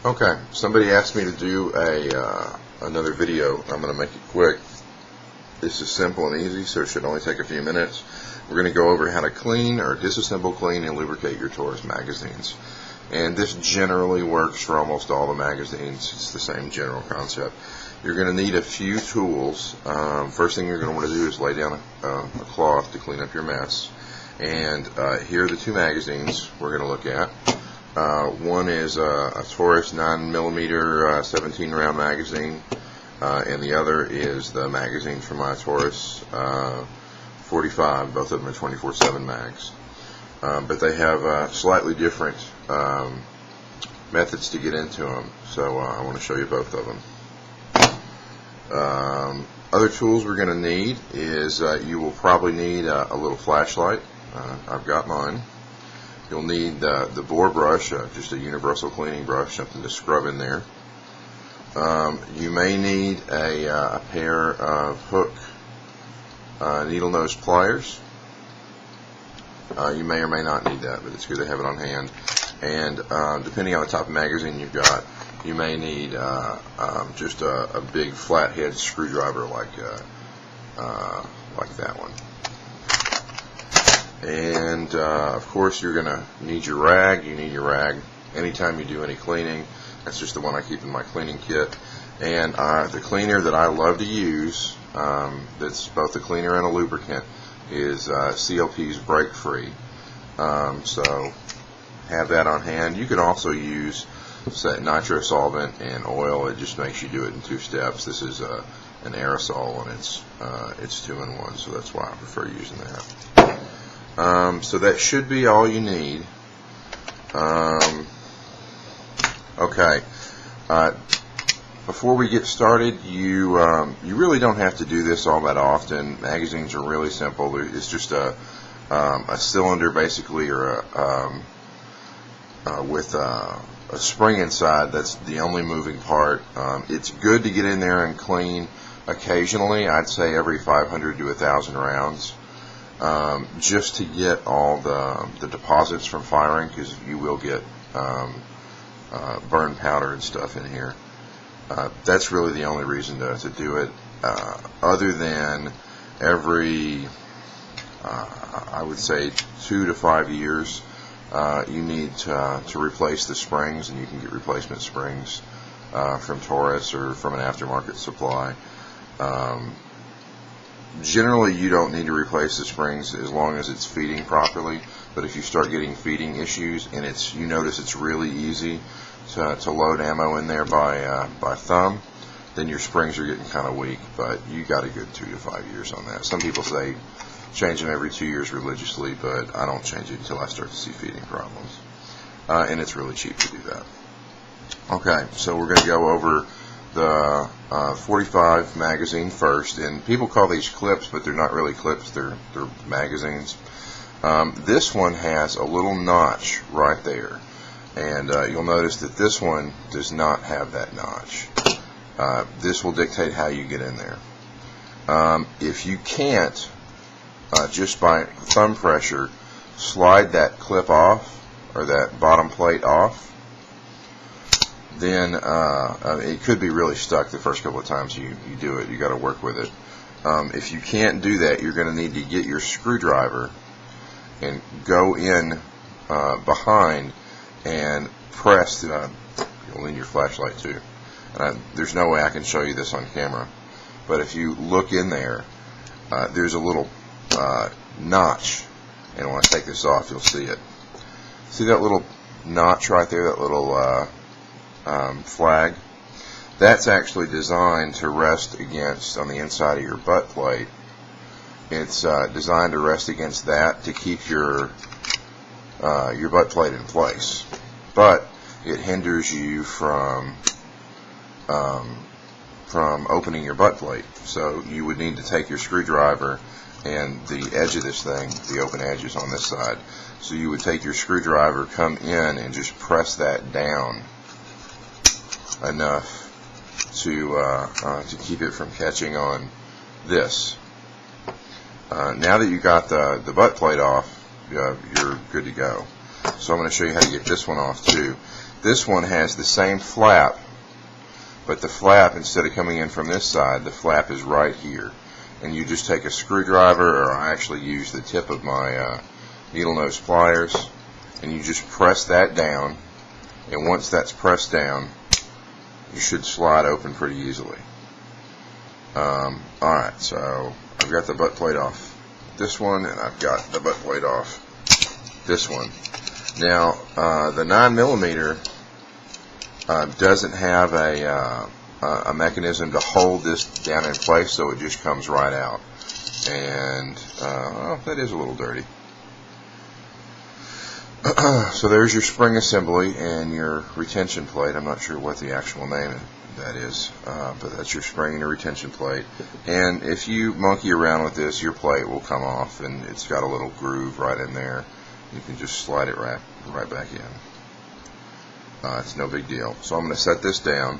Okay, somebody asked me to do another video. I'm going to make it quick. This is simple and easy, so it should only take a few minutes. We're going to go over how to clean or disassemble, clean, and lubricate your Taurus magazines. And this generally works for almost all the magazines. It's the same general concept. You're going to need a few tools. First thing you're going to want to do is lay down a cloth to clean up your mess. And here are the two magazines we're going to look at. One is a Taurus 9mm 17 round magazine, and the other is the magazine from my Taurus 45. Both of them are 24/7 mags, but they have slightly different methods to get into them, so I want to show you both of them. Other tools we're going to need is you will probably need a little flashlight. I've got mine. You'll need the bore brush, just a universal cleaning brush, something to scrub in there. You may need a pair of hook needle nose pliers. You may or may not need that, but it's good to have it on hand. And depending on the type of magazine you've got, you may need just a big flathead screwdriver like that one. And of course you're going to need your rag. You need your rag anytime you do any cleaning. That's just the one I keep in my cleaning kit. And the cleaner that I love to use, that's both a cleaner and a lubricant, is CLP's Break Free. So have that on hand. You can also use nitro solvent and oil. It just makes you do it in 2 steps. This is an aerosol, and it's 2-in-1, so that's why I prefer using that. So that should be all you need. Okay. Before we get started, you really don't have to do this all that often. Magazines are really simple. It's just a cylinder, basically, or with a spring inside. That's the only moving part. It's good to get in there and clean occasionally. I'd say every 500 to 1,000 rounds. Just to get all the deposits from firing, because you will get burned powder and stuff in here. That's really the only reason to do it. Other than every, I would say 2 to 5 years, you need to replace the springs, and you can get replacement springs from Taurus or from an aftermarket supply. Generally, you don't need to replace the springs as long as it's feeding properly. But if you start getting feeding issues and you notice it's really easy to load ammo in there by thumb, then your springs are getting kind of weak. But you got a good 2 to 5 years on that. Some people say change them every 2 years religiously, but I don't change it until I start to see feeding problems. And it's really cheap to do that. Okay, so we're going to go over the 45 magazine first, and people call these clips, but they're not really clips, they're magazines. This one has a little notch right there, and you'll notice that this one does not have that notch. This will dictate how you get in there. If you can't, just by thumb pressure, slide that clip off, or that bottom plate off, then it could be really stuck the first couple of times you do it. You got to work with it. If you can't do that, you're going to need to get your screwdriver and go in behind and press. You'll need your flashlight too. There's no way I can show you this on camera, but if you look in there, there's a little notch, and when I take this off, you'll see it. See that little notch right there? That little flag? That's actually designed to rest against, on the inside of your butt plate. It's designed to rest against that to keep your butt plate in place, but it hinders you from opening your butt plate. So you would need to take your screwdriver, and the edge of this thing, the open edge is on this side, so you would take your screwdriver, come in, and just press that down enough to keep it from catching on this. Now that you got the butt plate off, you're good to go. So I'm going to show you how to get this one off too. This one has the same flap, but the flap, instead of coming in from this side, the flap is right here. And you just take a screwdriver, or I actually use the tip of my needle nose pliers, and you just press that down, and once that's pressed down, you should slide open pretty easily. Alright, so I've got the butt plate off this one, and I've got the butt plate off this one. Now, the 9mm doesn't have a mechanism to hold this down in place, so it just comes right out. And, well, that is a little dirty. So there's your spring assembly and your retention plate. I'm not sure what the actual name of that is, but that's your spring and your retention plate. And if you monkey around with this, your plate will come off, and it's got a little groove right in there. You can just slide it right back in. It's no big deal. So I'm going to set this down,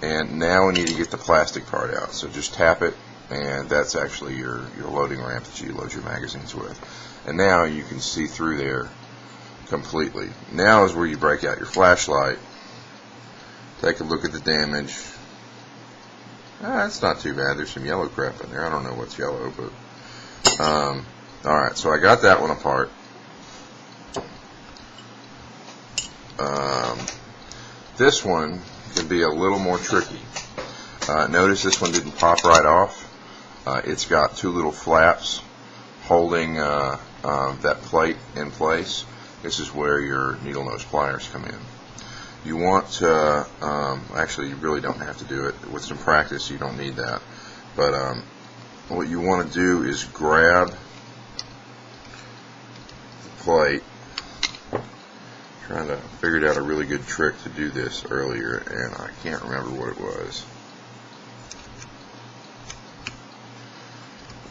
and now we need to get the plastic part out. So just tap it, and that's actually your loading ramp that you load your magazines with. And now you can see through there completely. Now is where you break out your flashlight, take a look at the damage. It's not too bad. There's some yellow crap in there. I don't know what's yellow, but alright, so I got that one apart. This one can be a little more tricky. Notice this one didn't pop right off. It's got two little flaps holding that plate in place. This is where your needle nose pliers come in. You want to, actually you really don't have to do it. With some practice you don't need that. But what you want to do is grab the plate. Trying to figure out a really good trick to do this earlier, and I can't remember what it was.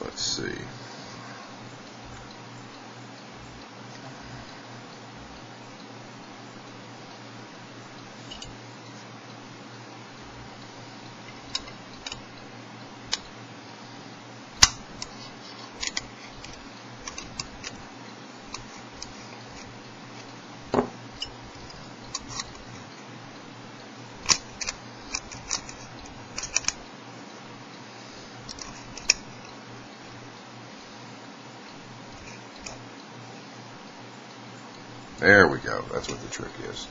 Let's see. There we go. That's what the trick is.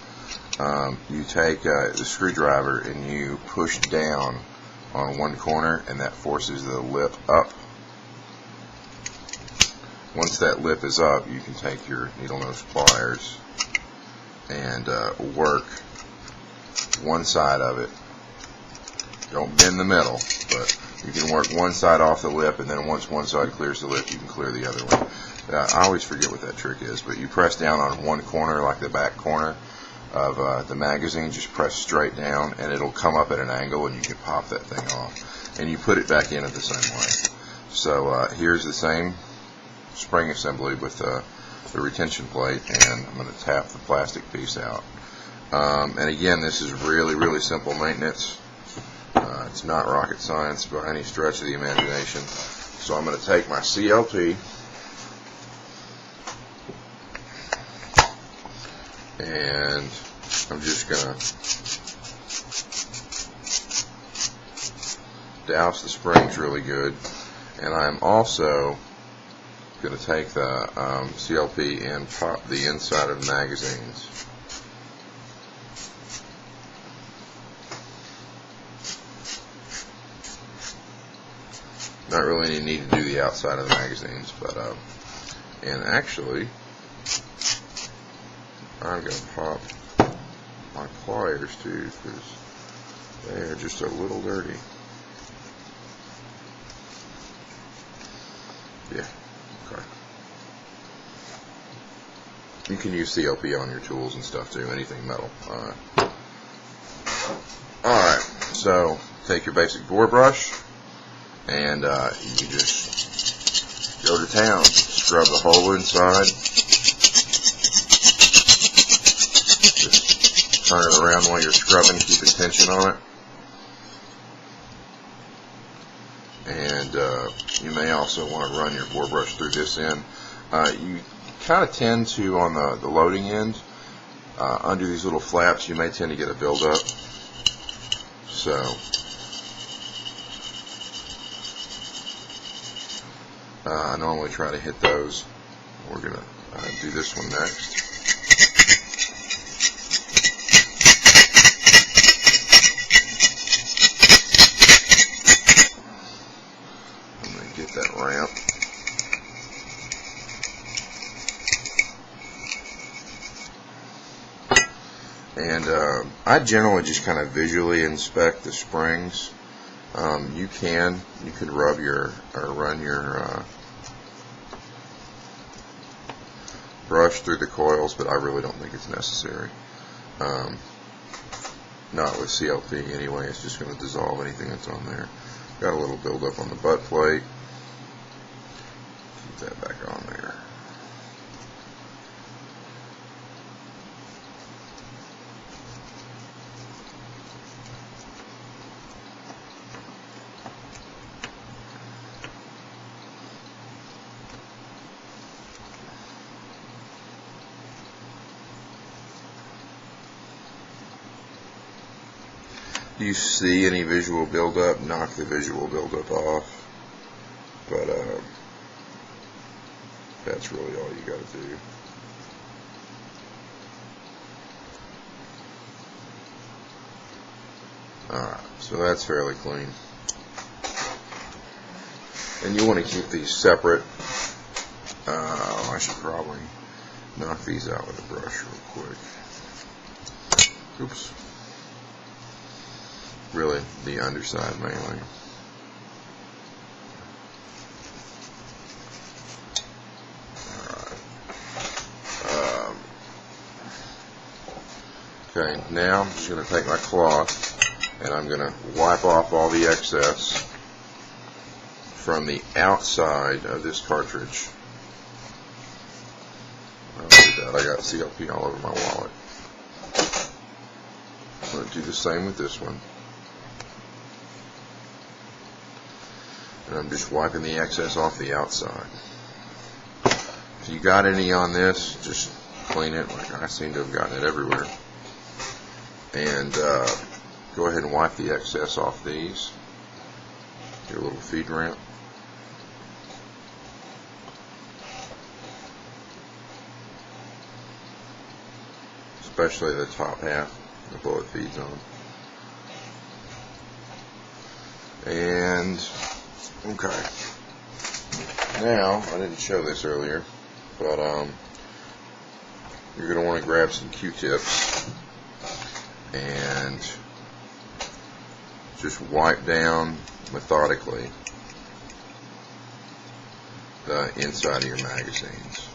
You take the screwdriver and you push down on one corner, and that forces the lip up. Once that lip is up, you can take your needle nose pliers and work one side of it. Don't bend the middle, but you can work one side off the lip, and then once one side clears the lip, you can clear the other one. I always forget what that trick is, but you press down on one corner, like the back corner of the magazine, just press straight down, and it'll come up at an angle, and you can pop that thing off. And you put it back in it the same way. So here's the same spring assembly with the retention plate, and I'm going to tap the plastic piece out. And again, this is really, really simple maintenance. It's not rocket science by any stretch of the imagination. So I'm going to take my CLP, and I'm just going to douse the springs really good, and I'm also going to take the CLP and pop the inside of the magazines. Not really any need to do the outside of the magazines, but and actually I'm going to pop my pliers too, because they're just a little dirty. Yeah, okay. You can use CLP on your tools and stuff too, anything metal. Alright, so take your basic bore brush, and you just go to town. Scrub the whole inside. Just turn it around while you're scrubbing, keeping tension on it. And you may also want to run your bore brush through this end. You kind of tend to, on the loading end, under these little flaps, you may tend to get a buildup. So I normally try to hit those. We're going to do this one next. I'm going to get that ramp. And I generally just kind of visually inspect the springs. You could rub your or run your brush through the coils, but I really don't think it's necessary. Not with CLP anyway. It's just going to dissolve anything that's on there. Got a little buildup on the butt plate. Keep that back on there. Do you see any visual buildup? Knock the visual buildup off. But that's really all you got to do. Alright, so that's fairly clean. And you want to keep these separate. I should probably knock these out with a brush real quick. Oops. Really, the underside mainly. Alright. Okay, now I'm just going to take my cloth and I'm going to wipe off all the excess from the outside of this cartridge. I'll do that. I got CLP all over my wallet. I'm going to do the same with this one. And I'm just wiping the excess off the outside. If you got any on this, just clean it, like I seem to have gotten it everywhere. And go ahead and wipe the excess off these. Your little feed ramp. Especially the top half, the bullet feeds on. And okay. Now, I didn't show this earlier, but you're going to want to grab some Q-tips and just wipe down methodically the inside of your magazines.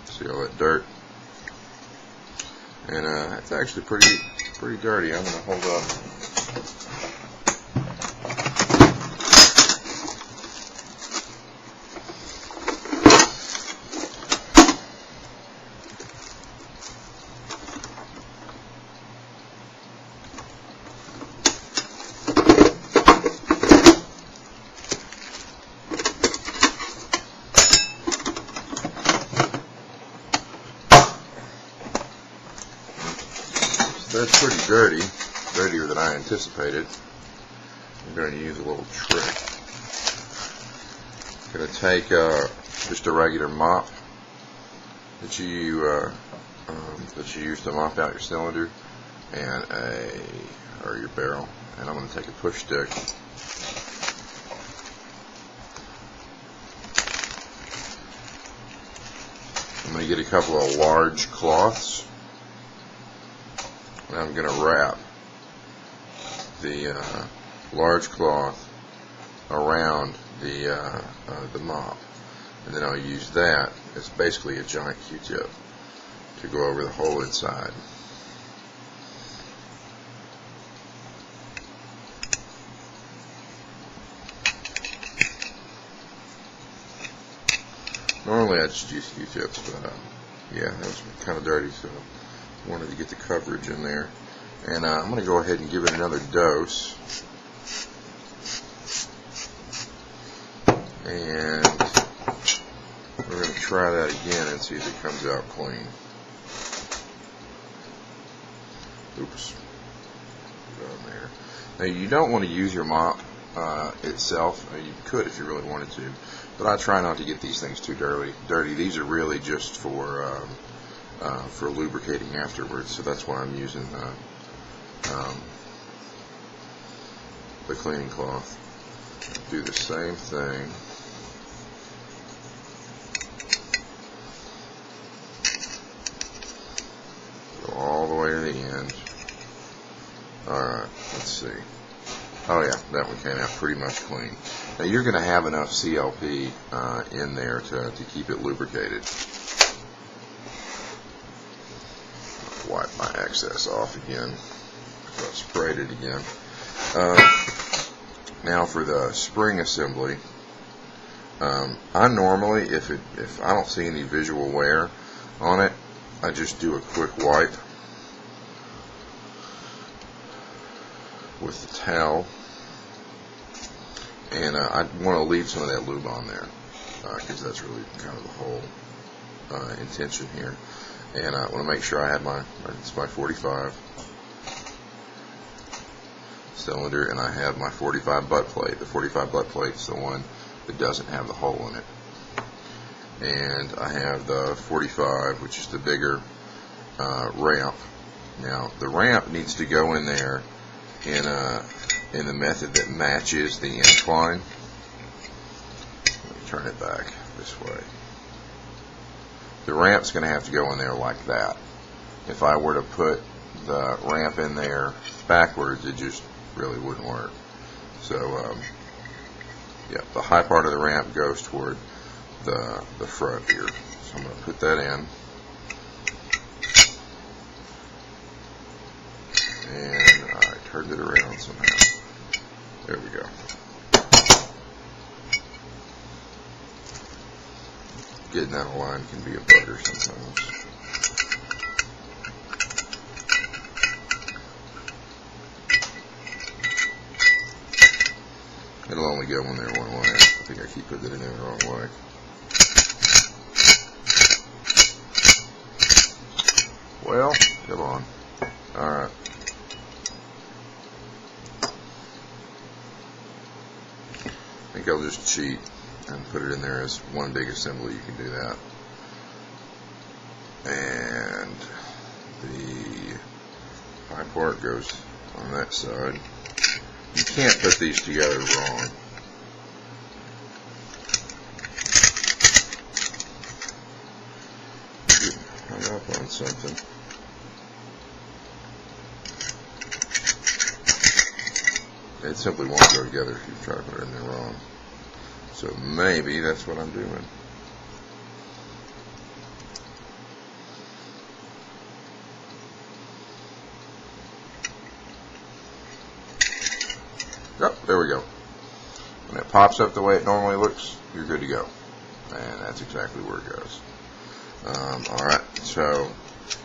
See all that dirt? And it's actually pretty dirty. I'm going to hold up. That's pretty dirty, dirtier than I anticipated. I'm going to use a little trick. I'm going to take just a regular mop that you use to mop out your cylinder and or your barrel, and I'm going to take a push stick. I'm going to get a couple of large cloths. And I'm going to wrap the large cloth around the mop, and then I'll use that as basically a giant Q-tip to go over the whole inside. Normally I just use Q-tips, but yeah, that was kind of dirty, so wanted to get the coverage in there. And I'm going to go ahead and give it another dose. And we're going to try that again and see if it comes out clean. Oops. Down there. Now you don't want to use your mop itself. You could if you really wanted to, but I try not to get these things too dirty. These are really just for lubricating afterwards, so that's why I'm using the cleaning cloth. Do the same thing. Go all the way to the end. Alright, let's see. Oh yeah, that one came out pretty much clean. Now you're going to have enough CLP in there to keep it lubricated. Wipe my excess off again. I sprayed it again. Now for the spring assembly, I normally, if I don't see any visual wear on it, I just do a quick wipe with the towel, and I want to leave some of that lube on there because that's really kind of the whole intention here. And I want to make sure I have it's my 45 cylinder, and I have my 45 butt plate. The 45 butt plate is the one that doesn't have the hole in it. And I have the 45, which is the bigger ramp. Now the ramp needs to go in there in the method that matches the incline. Let me turn it back this way. The ramp's going to have to go in there like that. If I were to put the ramp in there backwards, it just really wouldn't work. So yeah, the high part of the ramp goes toward the front here. So I'm going to put that in, and I turned it around somehow. There we go. Getting that aligned can be a bugger sometimes. It'll only go in there one way. I think I keep putting it in there the wrong way. Well, come on. Alright. I think I'll just cheat and put it in there as one big assembly. You can do that. And the high part goes on that side. You can't put these together wrong. Hung up on something. It simply won't go together if you try to put it in there wrong. So maybe that's what I'm doing. Oh, there we go. When it pops up the way it normally looks, you're good to go. And that's exactly where it goes. Alright, so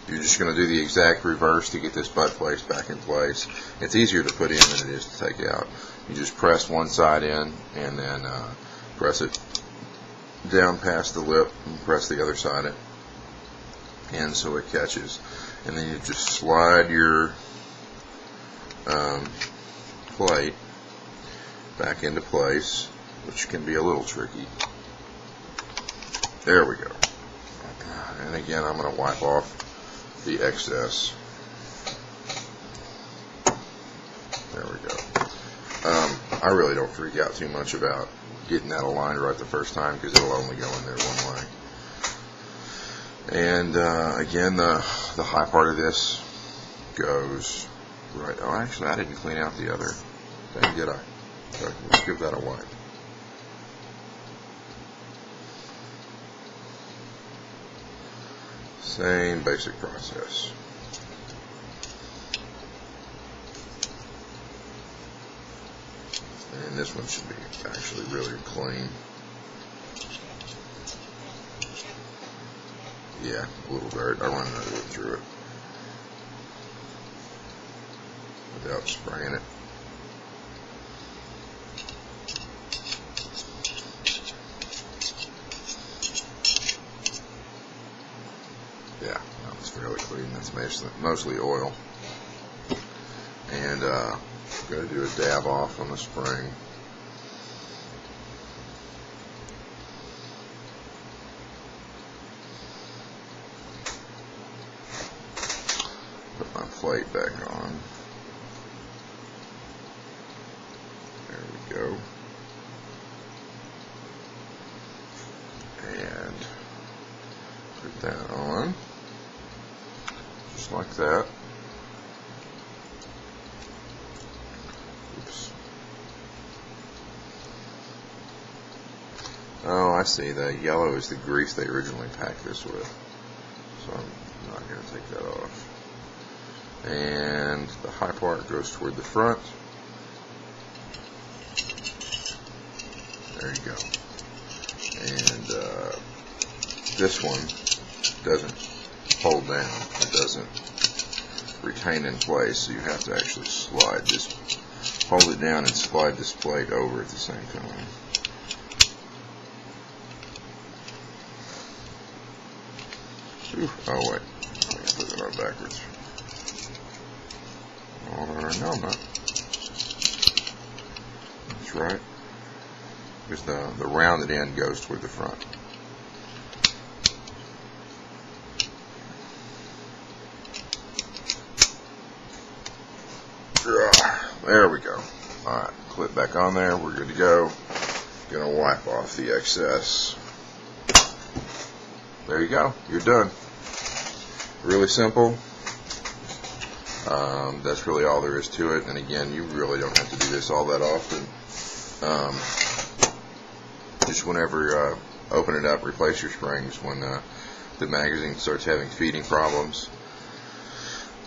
you're just going to do the exact reverse to get this butt plate back in place. It's easier to put in than it is to take out. You just press one side in, and then press it down past the lip, and press the other side in so it catches. And then you just slide your plate back into place, which can be a little tricky. There we go. And again, I'm going to wipe off the excess. There we go. I really don't freak out too much about getting that aligned right the first time, because it'll only go in there one way. And again, the high part of this goes right. Oh, actually, I didn't clean out the other. Did I? So let's give that a wipe. Same basic process. And this one should be actually really clean. Yeah, a little dirt. I run another one through it without spraying it. Yeah, that was fairly clean. That's mostly oil. And I'm going to do a dab off on the spring. Put my plate back on. There we go. And put that on. Just like that. Oops. Oh, I see. The yellow is the grease they originally packed this with. So I'm not going to take that off. And the high part goes toward the front. There you go. And this one doesn't hold down. It doesn't retain in place, so you have to actually slide this, hold it down and slide this plate over at the same time. Ooh, oh wait, I put it on backwards. No, I'm not. That's right. Because the rounded end goes toward the front. There we go. Alright, clip back on there. We're good to go. Gonna wipe off the excess. There you go. You're done. Really simple. That's really all there is to it. And again, you really don't have to do this all that often. Just whenever open it up, replace your springs when the magazine starts having feeding problems.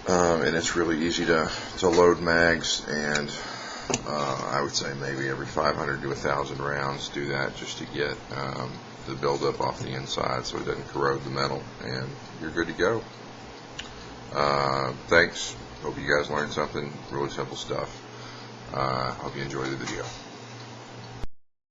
And it's really easy to load mags, and I would say maybe every 500 to 1,000 rounds do that just to get the buildup off the inside so it doesn't corrode the metal, and you're good to go. Thanks. Hope you guys learned something. Really simple stuff. Hope you enjoyed the video.